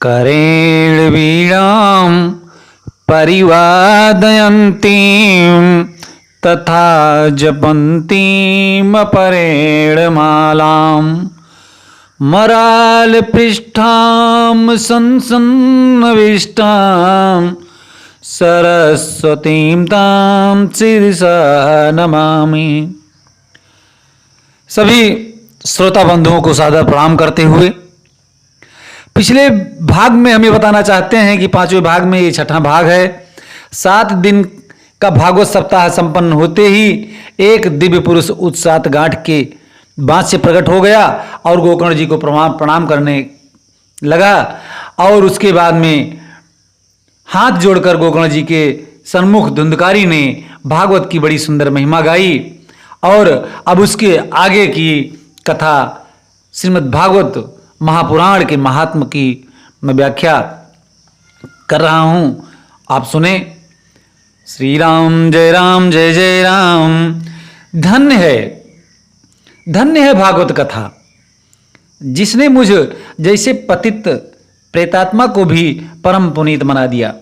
करेण वीणां परिवादयन्तीं तथा जपन्तीमपरेण मालां मरालपृष्ठां संसन्नविष्टां सरस्वतीं तां शिरसा नमामि। सभी श्रोता बंधुओं को सादर प्रणाम करते हुए पिछले भाग में हमें बताना चाहते हैं कि पांचवें भाग में ये छठा भाग है। 7 दिन का भागवत सप्ताह संपन्न होते ही एक दिव्य पुरुष उत्सात गांठ के बांस से प्रकट हो गया और गोकर्ण जी को प्रणाम करने लगा और उसके बाद में हाथ जोड़कर गोकर्ण जी के सन्मुख धुंधकारी ने भागवत की बड़ी सुंदर महिमा गाई। और अब उसके आगे की कथा श्रीमद् भागवत महापुराण के महात्म की मैं व्याख्या कर रहा हूं, आप सुने। श्री राम जय जय राम। धन्य है भागवत कथा, जिसने मुझ जैसे पतित प्रेतात्मा को भी परम पुनीत बना दिया।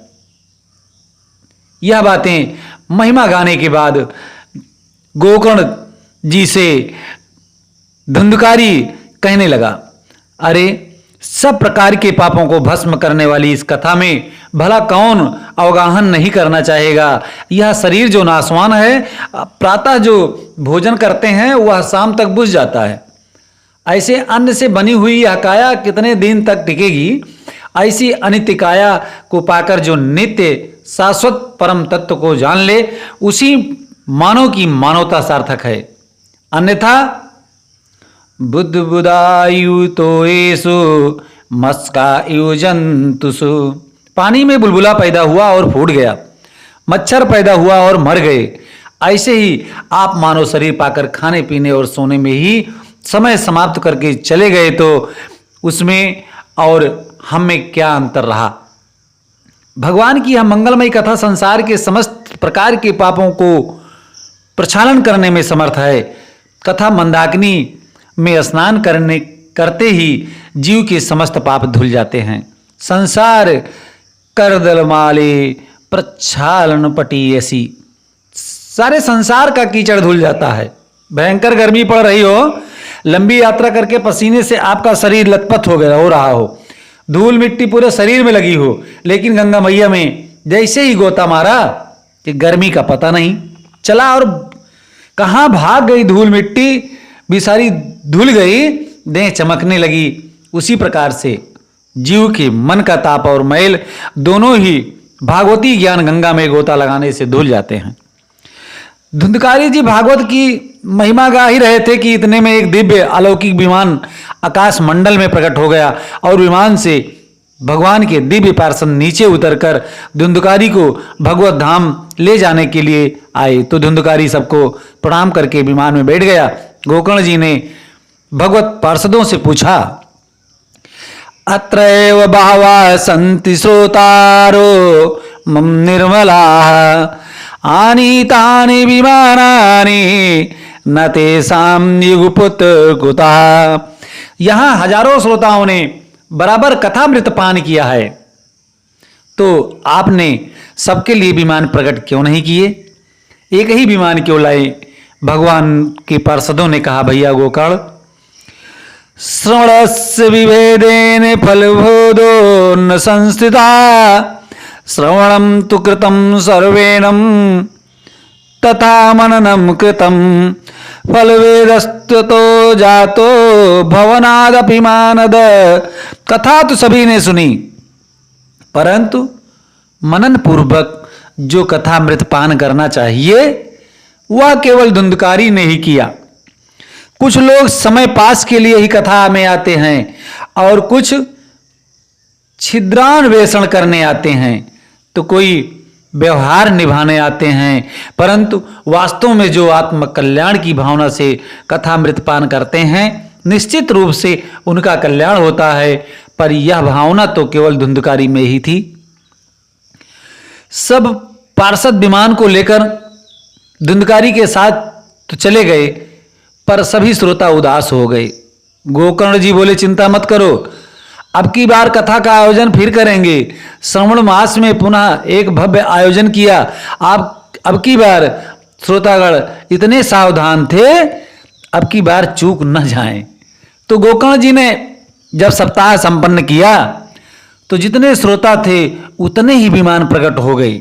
यह बातें महिमा गाने के बाद गोकर्ण जी से धुंधकारी कहने लगा, अरे सब प्रकार के पापों को भस्म करने वाली इस कथा में भला कौन अवगाहन नहीं करना चाहेगा। यह शरीर जो नाशवान है, प्रातः जो भोजन करते हैं वह शाम तक बुझ जाता है। ऐसे अन्न से बनी हुई यह काया कितने दिन तक टिकेगी। ऐसी अनित्य काया को पाकर जो नित्य शाश्वत परम तत्व को जान ले, उसी मानव की मानवता सार्थक है। अन्यथा बुद्ध बुदायु तो एसु मस्कायु जंतुसु। पानी में बुलबुला पैदा हुआ और फूट गया, मच्छर पैदा हुआ और मर गए। ऐसे ही आप मानव शरीर पाकर खाने पीने और सोने में ही समय समाप्त करके चले गए, तो उसमें और हम में क्या अंतर रहा। भगवान की यह मंगलमयी कथा संसार के समस्त प्रकार के पापों को प्रक्षालन करने में समर्थ है। कथा मंदाकिनी में स्नान करते ही जीव के समस्त पाप धुल जाते हैं। संसार करदल माले प्रक्षालन पटी ऐसी, सारे संसार का कीचड़ धुल जाता है। भयंकर गर्मी पड़ रही हो, लंबी यात्रा करके पसीने से आपका शरीर लथपथ हो रहा हो, धूल मिट्टी पूरे शरीर में लगी हो, लेकिन गंगा मैया में जैसे ही गोता मारा कि गर्मी का पता नहीं चला और कहाँ भाग गई धूल मिट्टी भी सारी धुल गई, देह चमकने लगी। उसी प्रकार से जीव के मन का ताप और मैल दोनों ही भागवती ज्ञान गंगा में गोता लगाने से धुल जाते हैं। धुंधकारी जी भागवत की महिमा गा ही रहे थे कि इतने में एक दिव्य अलौकिक विमान आकाश मंडल में प्रकट हो गया और विमान से भगवान के दिव्य पार्षद नीचे उतरकर धुंधकारी को भगवत धाम ले जाने के लिए आए। तो धुंधकारी सबको प्रणाम करके विमान में बैठ गया। गोकर्ण जी ने भगवत पार्षदों से पूछा, अत्रैव बहवः सन्ति श्रोतारो मम निर्मलाः आनीतानि विमानानि न तेषां युगपुत कुतः। यहाँ हजारों श्रोताओं ने बराबर कथामृत पान किया है, तो आपने सबके लिए विमान प्रकट क्यों नहीं किए, एक ही विमान क्यों लाए। भगवान के पार्षदों ने कहा, भैया गोकर्ण, श्रवणस्य विभेदेन फलबोधो न संस्थिता श्रवणं तु कृतं सर्वेणं तथा मननं कृतं फलवेदस्ततो जातो भवनादपि मानद। कथा तो सभी ने सुनी, परंतु मनन पूर्वक जो कथामृत पान करना चाहिए वह केवल धुंधकारी ने ही किया। कुछ लोग समय पास के लिए ही कथा में आते हैं और कुछ छिद्रान्वेषण करने आते हैं, तो कोई व्यवहार निभाने आते हैं। परंतु वास्तव में जो आत्म कल्याण की भावना से कथामृत पान करते हैं, निश्चित रूप से उनका कल्याण होता है। पर यह भावना तो केवल धुंधकारी में ही थी। सब पार्षद विमान को लेकर धुंधकारी के साथ तो चले गए, पर सभी श्रोता उदास हो गए। गोकर्ण जी बोले, चिंता मत करो, अब की बार कथा का आयोजन फिर करेंगे। श्रावण मास में पुनः एक भव्य आयोजन किया। आप अब की बार श्रोतागण इतने सावधान थे, अब की बार चूक न जाएं। तो गोकर्ण जी ने जब सप्ताह संपन्न किया तो जितने श्रोता थे उतने ही विमान प्रकट हो गए।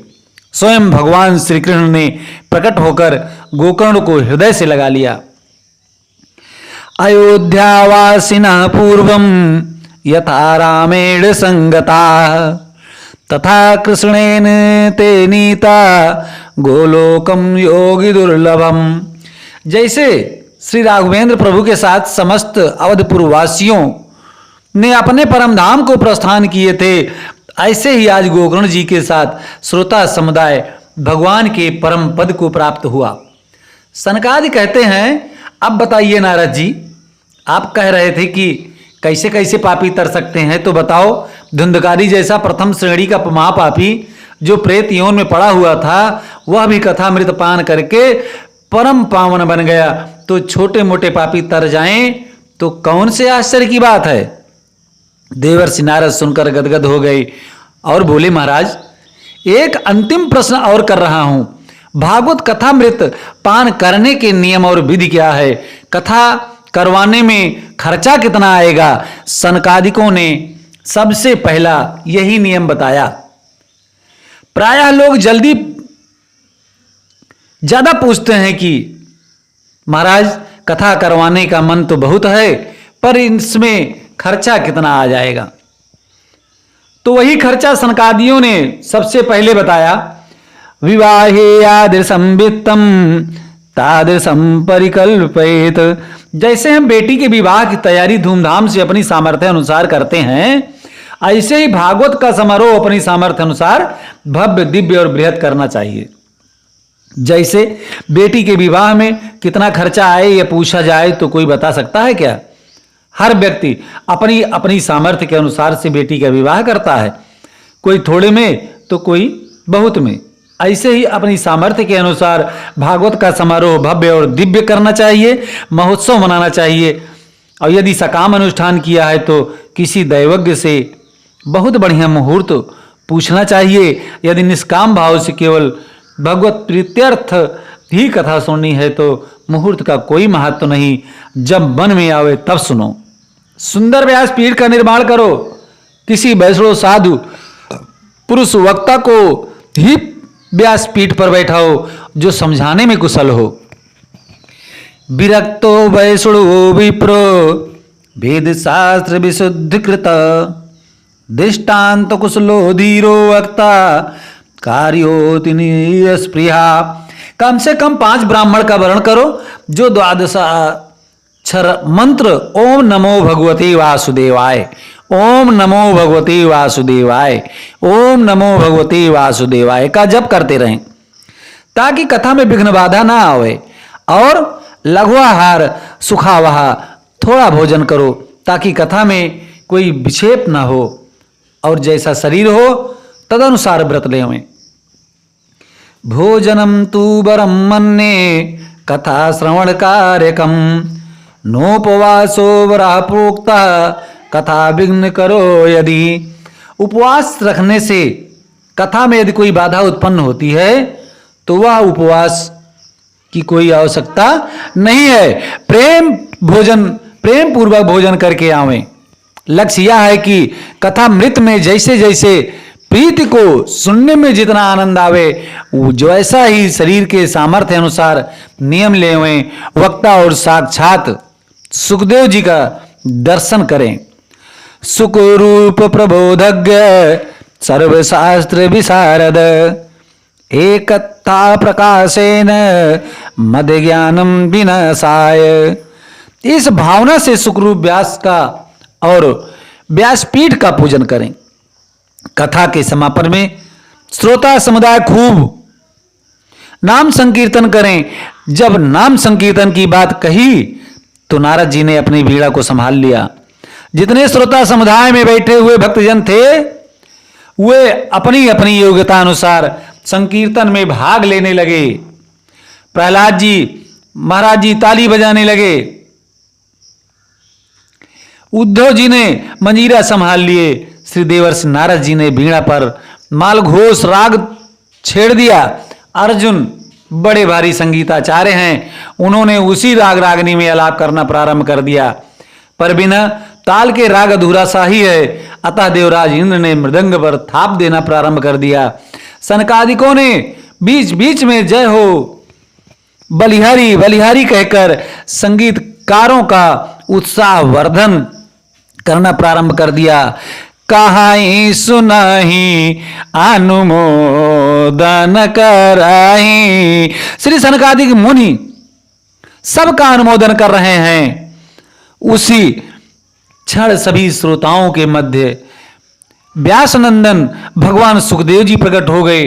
स्वयं भगवान श्री कृष्ण ने प्रकट होकर गोकर्ण को हृदय से लगा लिया। अयोध्यावासिना पूर्वम यथा रामेण संगता तथा कृष्णेन ते नीता गोलोकम योगी दुर्लभम। जैसे श्री राघवेंद्र प्रभु के साथ समस्त अवधपुर वासियों ने अपने परम धाम को प्रस्थान किए थे, ऐसे ही आज गोकर्ण जी के साथ श्रोता समुदाय भगवान के परम पद को प्राप्त हुआ। सनकादि कहते हैं, अब बताइए नारद जी, आप कह रहे थे कि कैसे कैसे पापी तर सकते हैं, तो बताओ। धुंधकारी जैसा प्रथम श्रेणी का महापापी जो प्रेत योन में पड़ा हुआ था, वह भी कथामृत पान करके परम पावन बन गया, तो छोटे मोटे पापी तर जाएं तो कौन से आश्चर्य की बात है। देवर्षि नारद सुनकर गदगद हो गए और बोले, महाराज एक अंतिम प्रश्न और कर रहा हूं। भागवत कथामृत पान करने के नियम और विधि क्या है? कथा करवाने में खर्चा कितना आएगा? सनकादिकों ने सबसे पहला यही नियम बताया। प्रायः लोग जल्दी ज्यादा पूछते हैं कि महाराज कथा करवाने का मन तो बहुत है, पर इसमें खर्चा कितना आ जाएगा? तो वही खर्चा सनकादियों ने सबसे पहले बताया। विवाहे यादृशं वित्तं तादृशं परिकल्पयेत। जैसे हम बेटी के विवाह की तैयारी धूमधाम से अपनी सामर्थ्य अनुसार करते हैं, ऐसे ही भागवत का समारोह अपनी सामर्थ्य अनुसार भव्य दिव्य और बृहत करना चाहिए। जैसे बेटी के विवाह में कितना खर्चा आए यह पूछा जाए तो कोई बता सकता है क्या? हर व्यक्ति अपनी अपनी सामर्थ्य के अनुसार से बेटी का विवाह करता है, कोई थोड़े में तो कोई बहुत में। ऐसे ही अपनी सामर्थ्य के अनुसार भागवत का समारोह भव्य और दिव्य करना चाहिए, महोत्सव मनाना चाहिए। और यदि सकाम अनुष्ठान किया है तो किसी दैवज्ञ से बहुत बढ़िया मुहूर्त पूछना चाहिए। यदि निष्काम भाव से केवल भगवत प्रीत्यर्थ ही कथा सुननी है तो मुहूर्त का कोई महत्व नहीं, जब मन में आवे तब सुनो। सुंदर व्यासपीठ का निर्माण करो, किसी वैष्णव साधु पुरुष वक्ता को ही व्यासपीठ पर बैठाओ जो समझाने में कुशल हो। विरक्तो वैष्णवो विप्रो वेद शास्त्र विशुद्ध कृत दृष्टांत कुशलो धीरो वक्ता कार्योति निस्पृहा। कम से कम 5 ब्राह्मण का वर्ण करो जो 12 मंत्र ओम नमो भगवते वासुदेवाय, ओम नमो भगवते वासुदेवाय, ओम नमो भगवते वासुदेवाय का जप करते रहें, ताकि कथा में विघ्न बाधा ना आवे। और लघुआहार सुखावहा थोड़ा भोजन करो ताकि कथा में कोई विक्षेप ना हो, और जैसा शरीर हो तदनुसार व्रत लेवें। भोजनम तु वरम मन्ये कथा श्रवण कार्यकम नोपवासो वरा प्रोक्ता कथा विघ्न करो यदि। उपवास रखने से कथा में यदि कोई बाधा उत्पन्न होती है तो वह उपवास की कोई आवश्यकता नहीं है। प्रेम पूर्वक भोजन करके आवें। लक्ष्य यह है कि कथा मृत में जैसे जैसे प्रीति को सुनने में जितना आनंद आवे, जो ऐसा ही शरीर के सामर्थ्य अनुसार नियम लेवें, वक्ता और साक्षात सुखदेव जी का दर्शन करें। सुख रूप प्रबोधज्ञ सर्वशास्त्र विशारद एकता प्रकाशेन मद ज्ञानम विनाशाय। इस भावना से सुखरूप व्यास का और व्यासपीठ का पूजन करें। कथा के समापन में श्रोता समुदाय खूब नाम संकीर्तन करें। जब नाम संकीर्तन की बात कही तो नारद जी ने अपनी बीड़ा को संभाल लिया। जितने श्रोता समुदाय में बैठे हुए भक्तजन थे वे अपनी अपनी योग्यता अनुसार संकीर्तन में भाग लेने लगे। प्रहलाद जी महाराज जी ताली बजाने लगे। उद्धव जी ने मंजीरा संभाल लिए, श्री देवर्षि नारद जी ने बीणा पर मालघोष राग छेड़ दिया। अर्जुन बड़े भारी संगीताचार्य हैं, उन्होंने उसी राग रागनी में आलाप करना प्रारंभ कर दिया, पर बिना ताल के राग अधूरा सा ही है। अतः देवराज इंद्र ने मृदंग पर थाप देना प्रारंभ कर दिया। सनकादिकों ने बीच बीच में जय हो बलिहारी बलिहारी कहकर संगीतकारों का उत्साह वर्धन करना प्रारंभ कर दिया। कहाई सुनाही अनुमोदन कराही। श्री सनकादिक मुनि सबका अनुमोदन कर रहे हैं। उसी क्षण सभी श्रोताओं के मध्य व्यासनंदन भगवान सुखदेव जी प्रकट हो गए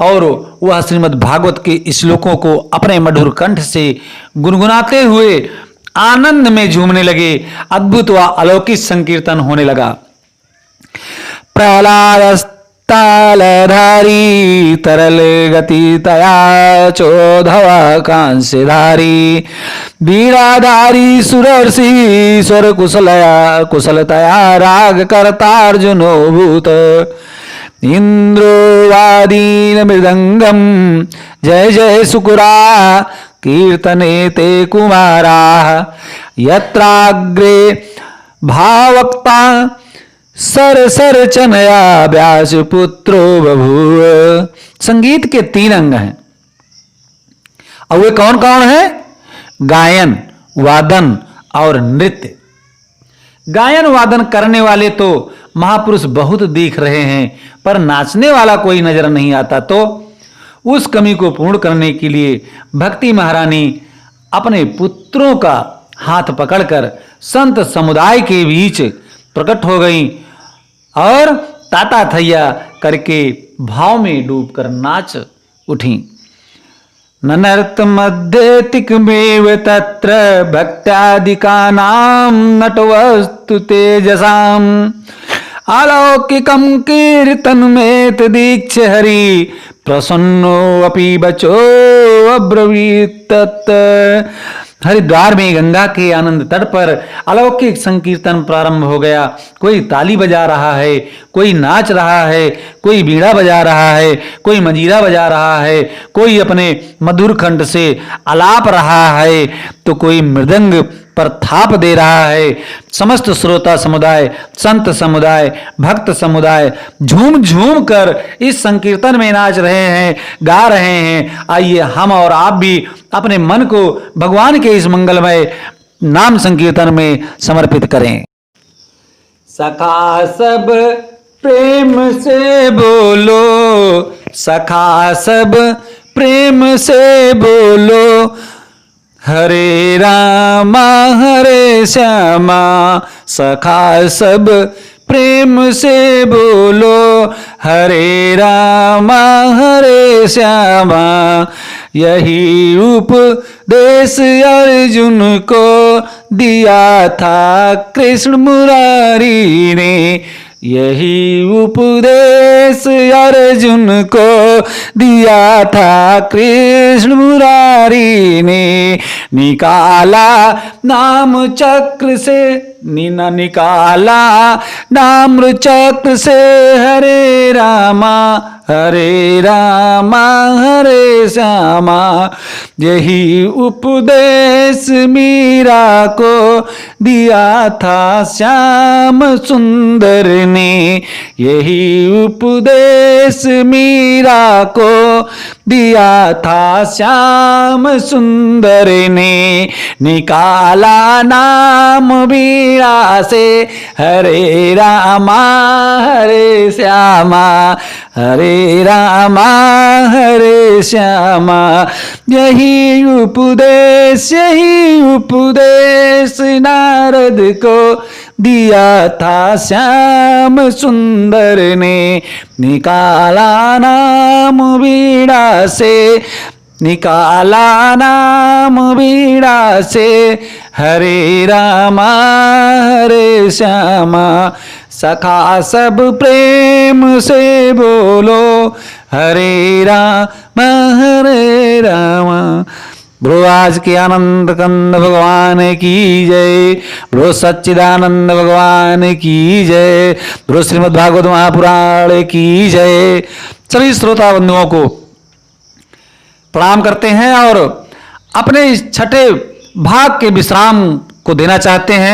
और वह श्रीमद् भागवत के श्लोकों को अपने मधुर कंठ से गुनगुनाते हुए आनंद में झूमने लगे। अद्भुत व अलौकिक संकीर्तन होने लगा। प्रहलादस्तालधारी तरल गति तया चोधव कांस्यधारी वीराधारी सुरर्षि स्वर कुशलतया राग कर्तार्जुनो भूत इंद्रोवादीन मृदंगम जय जय सुकुरा कीर्तने ते कुमारा यत्राग्रे भावक्ता सर सर चनया व्यास पुत्रो बभूव। संगीत के 3 अंग हैं और वे कौन कौन है? गायन, वादन और नृत्य। गायन वादन करने वाले तो महापुरुष बहुत दिख रहे हैं, पर नाचने वाला कोई नजर नहीं आता। तो उस कमी को पूर्ण करने के लिए भक्ति महारानी अपने पुत्रों का हाथ पकड़कर संत समुदाय के बीच प्रकट हो गई और ताता थैया करके भाव में डूबकर नाच उठी। ननर्त मध्यतिकमेव तत्र भक्त्यादिकानां नटवस्तु तेजसाम् अलौकिकं कीर्तनमेत दीक्ष हरि प्रसन्नो अपि बचो अब्रवीत तत्। हरिद्वार में गंगा के आनंद तट पर अलौकिक संकीर्तन प्रारंभ हो गया। कोई ताली बजा रहा है, कोई नाच रहा है, कोई बीड़ा बजा रहा है, कोई मंजीरा बजा रहा है, कोई अपने मधुर कंठ से आलाप रहा है, तो कोई मृदंग पर थाप दे रहा है। समस्त श्रोता समुदाय, संत समुदाय, भक्त समुदाय झूम झूम कर इस संकीर्तन में नाच रहे हैं, गा रहे हैं। आइए हम और आप भी अपने मन को भगवान के इस मंगलमय नाम संकीर्तन में समर्पित करें। सखा सब प्रेम से बोलो, सखा सब प्रेम से बोलो, हरे रामा हरे श्यामा। सखा सब प्रेम से बोलो, हरे रामा हरे श्यामा। यही उपदेश अर्जुन को दिया था कृष्ण मुरारी ने। यही उपदेश अर्जुन को दिया था कृष्ण मुरारी ने। निकाला नाम चक्र से निकाला नाम चक्र से, हरे रामा हरे श्यामा। यही उपदेश मीरा को दिया था श्याम सुंदर ने। यही उपदेश मीरा को दिया था श्याम सुंदर ने। निकाला नाम मीरा से, हरे रामा हरे श्यामा, हरे रामा हरे श्यामा। यही उपदेश नारद को दिया था श्याम सुंदर ने। निकाला नाम बीड़ा से, निकाला नाम बीड़ा से, हरे रामा हरे श्यामा। सखा सब प्रेम से बोलो, हरे राम हरे रामा। बोलो आज के आनंद कंद भगवान की जय। बोलो सच्चिदानंद भगवान की जय। बोलो श्रीमद् भागवत महापुराण की जय। सभी श्रोता बंधुओं को प्रणाम करते हैं और अपने इस छठे भाग के विश्राम को देना चाहते हैं।